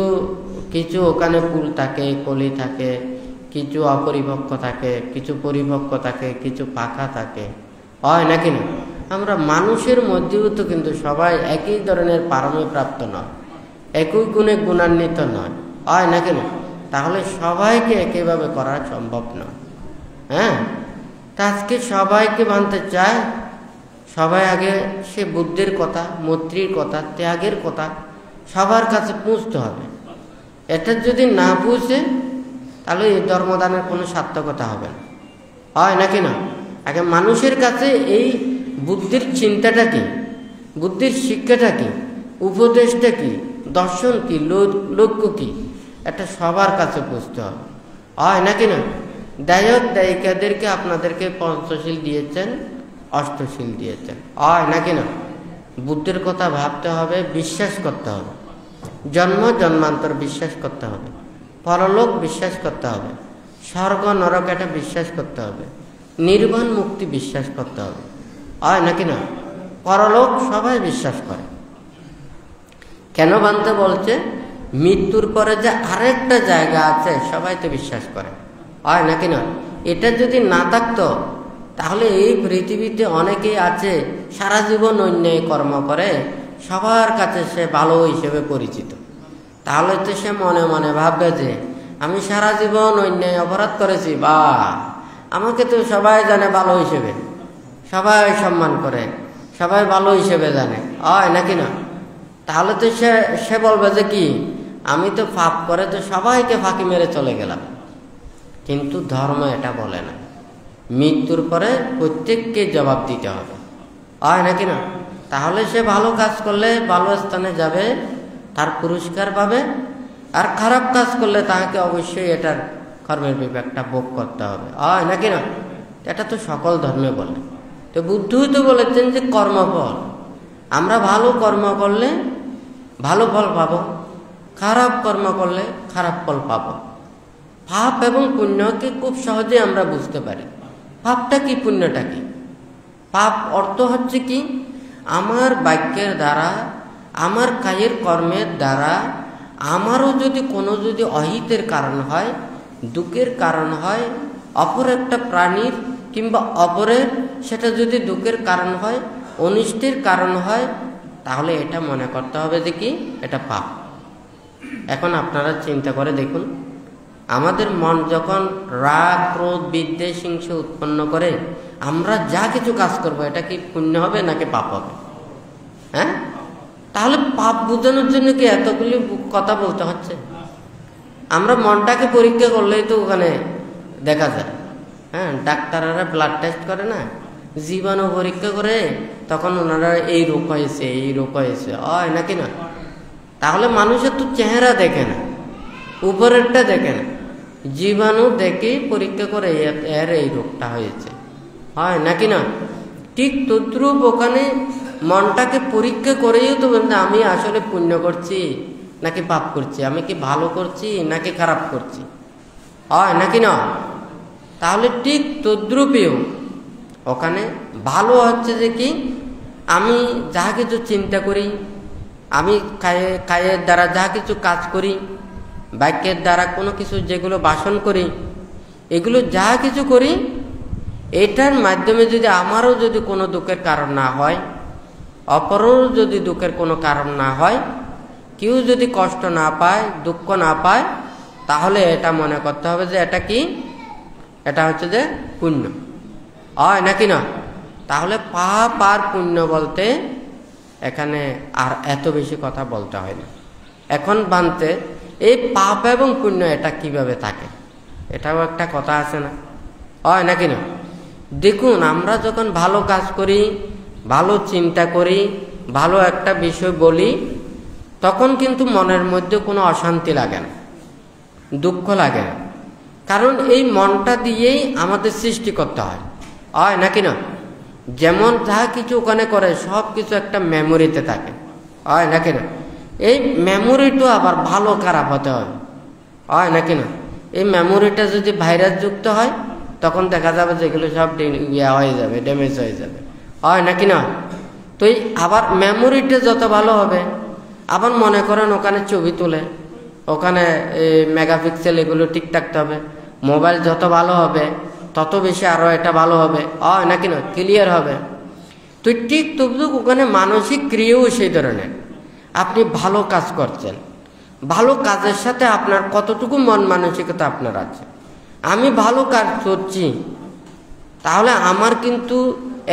কিছু ওখানে ফুল থাকে, কলি থাকে, কিছু অপরিপক্ক থাকে, কিছু পরিপক্ক থাকে, কিছু পাকা থাকে, হয় নাকি না? আমরা মানুষের মধ্যেও তো কিন্তু সবাই একই ধরনের পারমে প্রাপ্ত নয়, একই গুণে গুণান্বিত নয়, হয় নাকি না? তাহলে সবাইকে একইভাবে করা সম্ভব নয়। হ্যাঁ, তা আজকে সবাইকে মানতে চায়, সবাই আগে সে বুদ্ধির কথা, মৈত্রীর কথা, ত্যাগের কথা সবার কাছে পৌঁছতে হবে। এটা যদি না পৌঁছে তাহলে এই ধর্মদানের কোনো সার্থকতা হবে না, হয় নাকি না? আগে মানুষের কাছে এই বুদ্ধির চিন্তাটা কি, বুদ্ধির শিক্ষাটা কি, উপদেশটা কি, দর্শন কি, লক্ষ্য কি, এটা সবার কাছে বুঝতে হবে, হয় নাকি না? দায়ক দায়িকাদেরকে আপনাদেরকে পঞ্চশীল দিয়েছেন, অষ্টশীল দিয়েছেন, হয় নাকি না? বুদ্ধির কথা ভাবতে হবে, বিশ্বাস করতে হবে, জন্ম জন্মান্তর বিশ্বাস করতে হবে, পরলোক বিশ্বাস করতে হবে, স্বর্গ নরক এটা বিশ্বাস করতে হবে, নির্বাণ মুক্তি বিশ্বাস করতে হবে, হয় নাকি না? পরলোক সবাই বিশ্বাস করে। কেন বানতে বলছে? মৃত্যুর পরে যে আরেকটা জায়গা আছে সবাই তো বিশ্বাস করে, হয় নাকি না? এটা যদি না থাকতো তাহলে এই পৃথিবীতে অনেকেই আছে সারা জীবন অন্যায় কর্ম করে, সবার কাছে সে ভালো হিসেবে পরিচিত। তাহলে তো সে মনে মনে ভাববে যে আমি সারা জীবন অন্যায় অপরাধ করেছি, বা আমাকে তো সবাই জানে ভালো হিসেবে, সবাই সম্মান করে, সবাই ভালো হিসেবে জানে, হয় নাকি না? তাহলে তো সে বলবে যে কি, আমি তো পাপ করে তো সবাইকে ফাঁকি মেরে চলে গেলাম। কিন্তু ধর্ম এটা বলে না, মৃত্যুর পরে প্রত্যেককে জবাব দিতে হবে, হয় নাকি না? তাহলে সে ভালো কাজ করলে ভালো স্থানে যাবে, তার পুরস্কার পাবে, আর খারাপ কাজ করলে তাকে অবশ্যই এটার কর্মের বিপাকটা ভোগ করতে হবে, হয় নাকি না? এটা তো সকল ধর্মে বলে। তো বুদ্ধই তো বলেছেন যে কর্মফল, আমরা ভালো কর্ম করলে ভালো ফল পাবো, খারাপ কর্ম করলে খারাপ ফল পাবো। পাপ এবং পুণ্যকে খুব সহজে আমরা বুঝতে পারি। পাপটা কি, পুণ্যটা কি? পাপ অর্থ হচ্ছে কি, আমার বাক্যের দ্বারা, আমার কায়ের কর্মের দ্বারা আমারও যদি কোনো অহিতের কারণ হয়, দুঃখের কারণ হয়, অপর একটা প্রাণীর কিংবা অপরের সেটা যদি দুঃখের কারণ হয়, অনিষ্টের কারণ হয়, তাহলে এটা মনে করতে হবে যে কি, এটা পাপ। এখন আপনারা চিন্তা করে দেখুন, আমাদের মন যখন রাগ, ক্রোধ, বিদ্বেষ, হিংসা উৎপন্ন করে, আমরা যা কিছু কাজ করব এটা কি পুণ্য হবে নাকি পাপ হবে? হ্যাঁ, তাহলে পাপ বোঝানোর জন্য কি এতগুলি কথা বলতে হচ্ছে? আমরা মনটাকে পরীক্ষা করলেই তো ওখানে দেখা যায়। হ্যাঁ, ডাক্তাররা ব্লাড টেস্ট করে না, জীবাণু পরীক্ষা করে, তখন ওনারা এই রোগ হয়েছে, এই রোগ হয়েছে, হয় নাকি না? তাহলে মানুষের তো চেহারা দেখে না, উপরেরটা দেখে না, জীবাণু দেখে পরীক্ষা করে এর এই রোগটা হয়েছে, হয় নাকি না? ঠিক তদ্রূপ ওখানে মনটাকে পরীক্ষা করেই তো বলতে আমি আসলে পুণ্য করছি নাকি পাপ করছি, আমি কি ভালো করছি নাকি খারাপ করছি, হয় নাকি না? তাহলে ঠিক তদ্রূপেও ওখানে ভালো হচ্ছে যে কি, আমি যা কিছু চিন্তা করি, আমি কায়ের দ্বারা যা কিছু কাজ করি, বাক্যের দ্বারা কোনো কিছু যেগুলো ভাষণ করি, এগুলো যা কিছু করি, এটার মাধ্যমে যদি আমারও যদি কোনো দুঃখের কারণ না হয়, অপরেরও যদি দুঃখের কোনো কারণ না হয়, কেউ যদি কষ্ট না পায়, দুঃখ না পায়, তাহলে এটা মনে করতে হবে যে এটা কি, এটা হচ্ছে যে পুণ্য, হয় নাকি না? তাহলে পাপ আর পুণ্য বলতে এখানে আর এত বেশি কথা বলতে হয় না। এখন বানতে এই পাপ এবং পুণ্য এটা কিভাবে থাকে, এটাও একটা কথা আছে না, হয় নাকি না? দেখুন, আমরা যখন ভালো কাজ করি, ভালো চিন্তা করি, ভালো একটা বিষয় বলি, তখন কিন্তু মনের মধ্যে কোনো অশান্তি লাগে না, দুঃখ লাগে না। কারণ এই মনটা দিয়েই আমাদের সৃষ্টি করতে হয়, হয় নাকি না? যেমন যা কিছু ওখানে করে সব কিছু একটা মেমোরিতে থাকে, হয় নাকি না? এই মেমোরিটা আবার ভালো খারাপ হতে হয়, হয় নাকি না? এই মেমোরিটা যদি ভাইরাস যুক্ত হয় তখন দেখা যাবে যেগুলো সব হয়ে যাবে, ড্যামেজ হয়ে যাবে, হয় নাকি না? তো এই আবার মেমোরিটা যত ভালো হবে, আবার মনে করেন ওখানে ছবি তুলে, ওখানে মেগাপিক্সেল এগুলো ঠিক থাকতে হবে। মোবাইল যত ভালো হবে তত বেশি আরও এটা ভালো হবে, হয় নাকি না? ক্লিয়ার হবে। তো ঠিক তবু ওখানে মানসিক ক্রিয়াও সেই ধরনের। আপনি ভালো কাজ করছেন, ভালো কাজের সাথে আপনার কতটুকু মন মানসিকতা আপনার আছে। আমি ভালো কাজ করছি, তাহলে আমার কিন্তু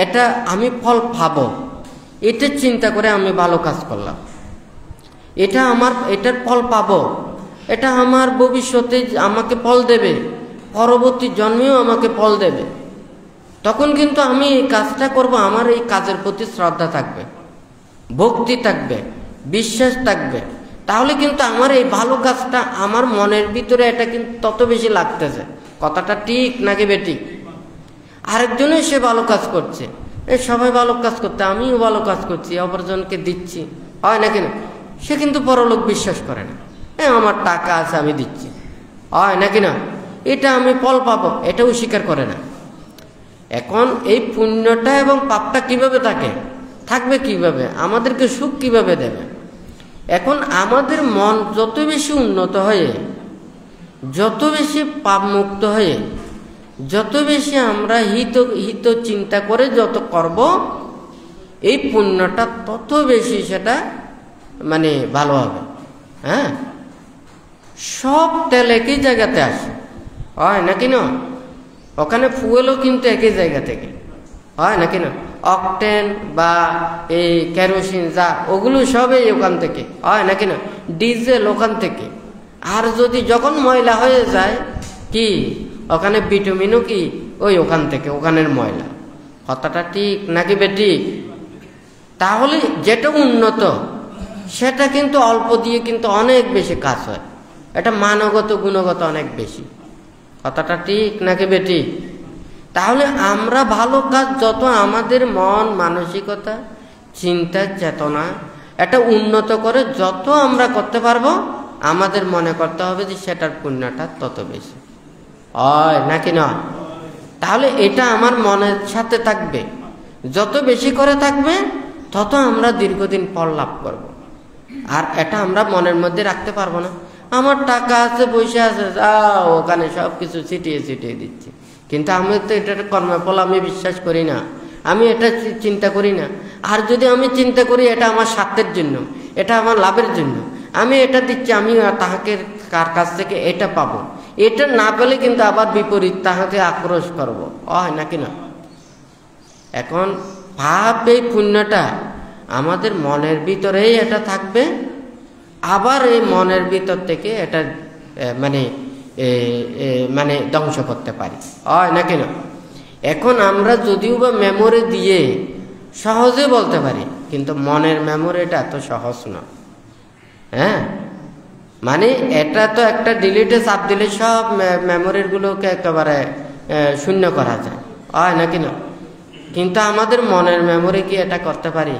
এটা আমি ফল পাবো, এটা চিন্তা করে আমি ভালো কাজ করলাম, এটা আমার এটার ফল পাবো, এটা আমার ভবিষ্যতে আমাকে ফল দেবে, পরবর্তী জন্মেও আমাকে ফল দেবে। তখন কিন্তু আমি এই কাজটা করব, আমার এই কাজের প্রতি শ্রদ্ধা থাকবে, ভক্তি থাকবে, বিশ্বাস থাকবে। তাহলে কিন্তু আমার এই ভালো কাজটা আমার মনের ভিতরে এটা কিন্তু তত বেশি লাগতেছে। কথাটা ঠিক নাকি বেঠিক? আরেকজনে সে ভালো কাজ করছে, সবাই ভালো কাজ করতে, আমিও ভালো কাজ করছি, অপরজনকে দিচ্ছি, হয় নাকি না? সে কিন্তু পরলোক বিশ্বাস করে না, আমার টাকা আছে আমি দিচ্ছি, হয় নাকি না? এটা আমি ফল পাবো, এটাও স্বীকার করে না। এখন এই পুণ্যটা এবং পাপটা কিভাবে থাকবে কিভাবে, আমাদেরকে সুখ কিভাবে দেবে? এখন আমাদের মন যত বেশি উন্নত হয়ে, যত বেশি পাপ মুক্ত হয়ে, যত বেশি আমরা হিত চিন্তা করে যত করব, এই পুণ্যটা তত বেশি সেটা মানে ভালো হবে। হ্যাঁ, সব তেল একই জায়গাতে আসে, হয় নাকি না? ওখানে ফুয়েলও কিন্তু একই জায়গা থেকে, হয় নাকি না? অকটেন বা এই কেরোসিন যা ওগুলো সবই ওখান থেকে, হয় নাকি না? ডিজেল ওখান থেকে। আর যদি যখন ময়লা হয়ে যায়, কি ওখানে ভিটামিনও কি ওই ওখান থেকে, ওখানের ময়লা। কথাটা ঠিক নাকি বেঠিক? তাহলে যেটা উন্নত সেটা কিন্তু অল্প দিয়ে কিন্তু অনেক বেশি কাজ হয়, এটা মানগত গুণগত অনেক বেশি। কথাটা ঠিক নাকি বেঠিক? তাহলে আমরা ভালো কাজ যত আমাদের মন মানসিকতা চিন্তা চেতনা এটা উন্নত করে যত আমরা করতে পারবো, আমাদের মনে করতে হবে যে সেটার পুণ্যটা তত বেশি, হয় নাকি না? তাহলে এটা আমার মনের সাথে থাকবে, যত বেশি করে থাকবে তত আমরা দীর্ঘদিন ফল লাভ করব। আর এটা আমরা মনের মধ্যে রাখতে পারবো না। আমার টাকা আছে, পয়সা আছে, ওখানে সব কিছু ছিটিয়ে দিচ্ছি, কিন্তু আমি তো এটার কর্মফল আমি বিশ্বাস করি না, আমি এটা চিন্তা করি না। আর যদি আমি চিন্তা করি এটা আমার স্বার্থের জন্য, এটা আমার লাভের জন্য, আমি এটা দিচ্ছি, আমি তাহাকে কার কাছ থেকে এটা পাবো, এটা না পেলে কিন্তু আবার বিপরীত তাহাকে আক্রোশ করবো, হয় নাকি না? এখন পাপ এই পুণ্যটা আমাদের মনের ভিতরেই এটা থাকবে, আবার এই মনের ভিতর থেকে এটা মানে ধ্বংস করতে পারি, হয় নাকি না? এখন আমরা যদিও বা মেমোরি দিয়ে সহজে বলতে পারি, কিন্তু মনের মেমোরিটা এত সহজ না। হ্যাঁ, মানে এটা তো একটা ডিলিটে চাপ দিলে সব মেমোরির গুলোকে একেবারে শূন্য করা যায়, হয় নাকি না? কিন্তু আমাদের মনের মেমোরি কি এটা করতে পারি?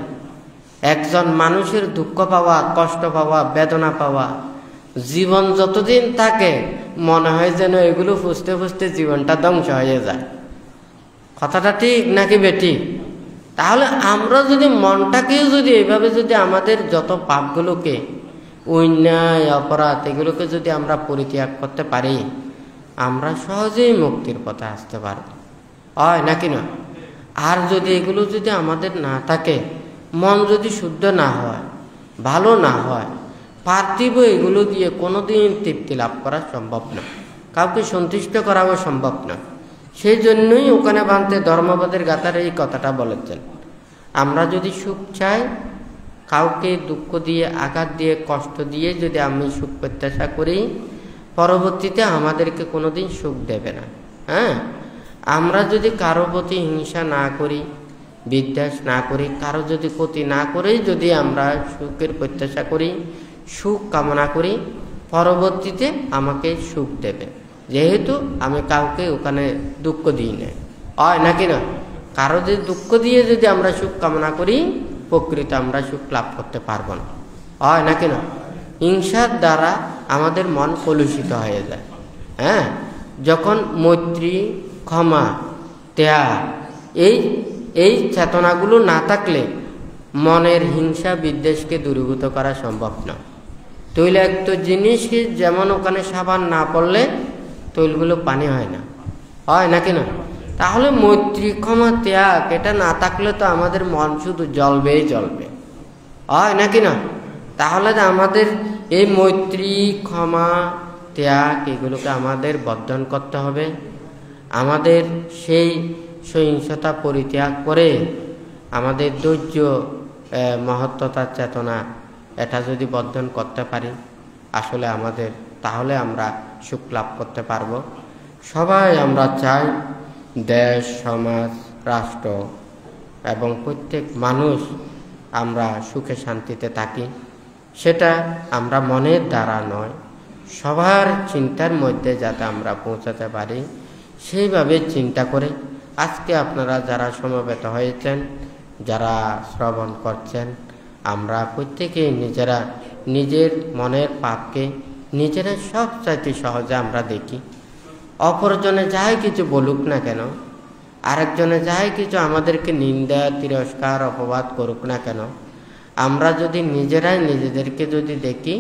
একজন মানুষের দুঃখ পাওয়া, কষ্ট পাওয়া, বেদনা পাওয়া, জীবন যতদিন থাকে মনে হয় যেন এগুলো ফুসতে ফুসতে জীবনটা ধ্বংস হয়ে যায়। কথাটা ঠিক নাকি বেঠিক? তাহলে আমরা যদি মনটাকেও যদি এইভাবে যদি আমাদের যত পাপগুলোকে, অন্যায় অপরাধ এগুলোকে যদি আমরা পরিত্যাগ করতে পারি, আমরা সহজেই মুক্তির পথে আসতে পারব, হয় নাকি না? আর যদি এগুলো যদি আমাদের না থাকে, মন যদি শুদ্ধ না হয়, ভালো না হয়, পার্থিব এগুলো দিয়ে কোনোদিন তৃপ্তি লাভ করা সম্ভব না, কাউকে সন্তুষ্ট করাও সম্ভব না। সেই জন্যই ওখানে বানতে ধর্মপদের গাথার এই কথাটা বলেছেন, আমরা যদি সুখ চাই কাউকে দুঃখ দিয়ে, আঘাত দিয়ে, কষ্ট দিয়ে যদি আমি সুখ প্রত্যাশা করি, পরবর্তীতে আমাদেরকে কোনোদিন সুখ দেবে না। হ্যাঁ, আমরা যদি কারো প্রতি হিংসা না করি, বিদ্বেষ না করি, কারো যদি ক্ষতি না করেই যদি আমরা সুখের প্রত্যাশা করি, সুখ কামনা করি, পরবর্তীতে আমাকে সুখ দেবে, যেহেতু আমি কাউকে ওখানে দুঃখ দিই না। হয় নাকি না? কারো যদি দুঃখ দিয়ে যদি আমরা সুখ কামনা করি, প্রকৃত আমরা সুখ লাভ করতে পারবো না। হয় নাকি না? হিংসার দ্বারা আমাদের মন কলুষিত হয়ে যায়। হ্যাঁ, যখন মৈত্রী, ক্ষমা, ত্যাগ এই চেতনাগুলো না থাকলে মনের হিংসা বিদ্বেষকে দূরীভূত করা সম্ভব না। তৈলাক্ত জিনিসকে যেমন ওখানে সাবান না পড়লে তৈলগুলো পানি হয় না। হয় নাকি না? তাহলে মৈত্রী, ক্ষমা, ত্যাগ এটা না থাকলে তো আমাদের মন শুধু জ্বলবেই জ্বলবে। হয় নাকি না? তাহলে আমাদের এই মৈত্রী, ক্ষমা, ত্যাগ এগুলোকে আমাদের বর্জন করতে হবে। আমাদের সেই সহিংসতা পরিত্যাগ করে আমাদের ধৈর্য, মহত্ত্বতার চেতনা এটা যদি বর্জন করতে পারি আসলে আমাদের, তাহলে আমরা সুখ লাভ করতে পারবো। সবাই আমরা চাই দেশ, সমাজ, রাষ্ট্র এবং প্রত্যেক মানুষ আমরা সুখে শান্তিতে থাকি। সেটা আমরা মনের দ্বারা নয়, সবার চিন্তার মধ্যে যাতে আমরা পৌঁছাতে পারি সেইভাবে চিন্তা করে আজকে আপনারা যারা সমবেত হয়েছেন, যারা শ্রবণ করছেন, আমরা প্রত্যেকেই নিজেরা নিজের মনের পাপকে নিজেরা সব চাইতে সহজে আমরা দেখি। অপরজনে যাই কিছু বলুক না কেন, আরেকজনে যাই কিছু আমাদেরকে নিন্দা, তিরস্কার, অপবাদ করুক না কেন, আমরা যদি নিজেরাই নিজেদেরকে যদি দেখি,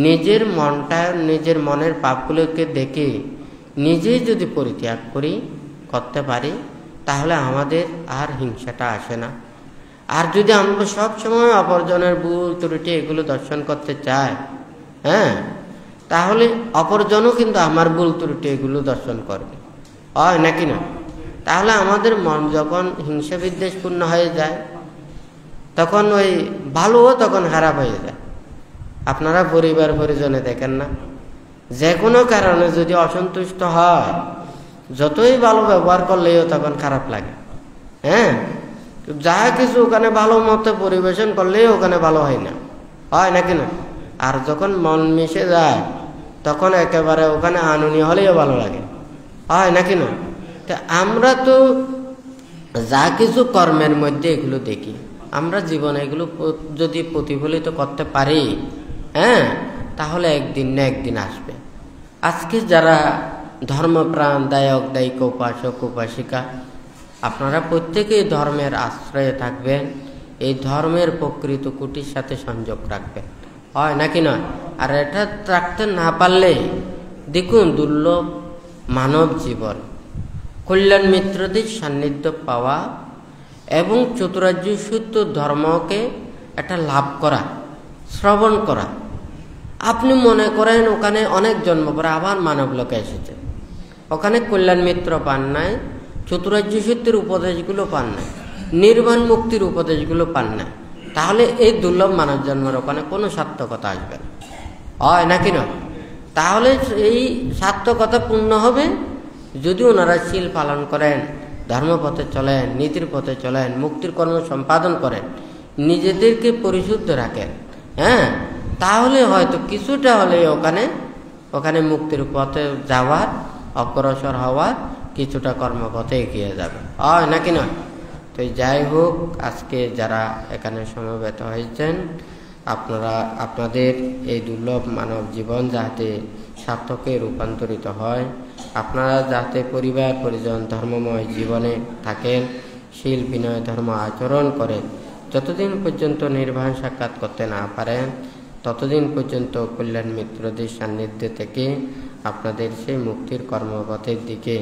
নিজের মনটা, নিজের মনের পাপগুলোকে দেখে নিজেই যদি পরিত্যাগ করতে পারি, তাহলে আমাদের আর হিংসাটা আসে না। আর যদি আমরা সব সময় অপরজনের ভুল ত্রুটি এগুলো দর্শন করতে চাই, হ্যাঁ, তাহলে অপরজনও কিন্তু আমার ভুল ত্রুটি এগুলো দর্শন করবে। হয় নাকি না? তাহলে আমাদের মন যখন হিংসা বিদ্বেষপূর্ণ হয়ে যায়, তখন ওই ভালোও তখন খারাপ হয়ে যায়। আপনারা পরিবার পরিজনে দেখেন না, যে কোনো কারণে যদি অসন্তুষ্ট হয়, যতই ভালো ব্যবহার করলেও তখন খারাপ লাগে। হ্যাঁ, যা কিছু ওখানে ভালো মতো পরিবেশন করলেও ওখানে ভালো হয় না। হয় নাকি না? আর যখন মন মিশে যায় তখন একেবারে ওখানে আননি হলেও ভালো লাগে। হয় নাকি না? তা আমরা তো যা কিছু কর্মের মধ্যে এগুলো দেখি, আমরা জীবনে এগুলো যদি প্রতিফলিত করতে পারি, হ্যাঁ, তাহলে একদিন না একদিন আসবে। আজকে যারা ধর্মপ্রাণ, দায়ক, দায়িকা, উপাসক, উপাসিকা, আপনারা প্রত্যেকেই ধর্মের আশ্রয়ে থাকবেন, এই ধর্মের প্রকৃত কুটির সাথে সংযোগ রাখবেন। হয় নাকি নয়? আর এটা রাখতে না পারলে দেখুন দুর্লভ মানব জীবন, কল্যাণ মিত্রদের সান্নিধ্য পাওয়া এবং চতুরার্য সত্য ধর্মকে একটা লাভ করা, শ্রবণ করা। আপনি মনে করেন ওখানে অনেক জন্ম পরে আবার মানব লোকে এসেছে, ওখানে কল্যাণ মিত্র পান নাই, চতুরার্য সত্যের উপদেশগুলো পান নাই, নির্বাণ মুক্তির উপদেশগুলো পান নাই, তাহলে এই দুর্লভ মানব জন্মের ওখানে কোনো সার্থকতা আসবে না। হয় নাকি না? তাহলে এই সার্থকতা পূর্ণ হবে যদি ওনারা শীল পালন করেন, ধর্মপথে চলেন, নীতির পথে চলেন, মুক্তির কর্ম সম্পাদন করেন, নিজেদেরকে পরিশুদ্ধ রাখেন। হ্যাঁ, তাহলে হয়তো কিছুটা হলে ওখানে মুক্তির পথে যাওয়ার, অগ্রসর হওয়ার কিছুটা কর্মপথে এগিয়ে যাবে। হয় নাকি না? তো যাই হোক, আজকে যারা এখানে সমবেত হয়েছেন, আপনারা আপনাদের এই দুর্লভ মানব জীবন যাতে সার্থকে রূপান্তরিত হয়, আপনারা যাতে পরিবার পরিজন ধর্মময় জীবনে থাকেন, শীল বিনয় ধর্ম আচরণ করেন, যতদিন পর্যন্ত নির্বাণ সাক্ষাৎ করতে না পারেন ততদিন পর্যন্ত কল্যাণ মিত্রদের সান্নিধ্যে থেকে আপনাদের সেই মুক্তির কর্মপথের দিকে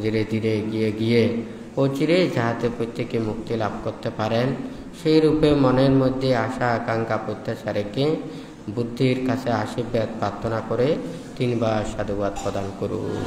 ধীরে ধীরে এগিয়ে গিয়ে অচিরে যাহাতে প্রত্যেকে মুক্তি লাভ করতে পারেন, সেই রূপে মনের মধ্যে আশা আকাঙ্ক্ষা প্রত্যাশা রেখে বুদ্ধির কাছে আশীর্বাদ প্রার্থনা করে 3 বার সাধুবাদ প্রদান করুন।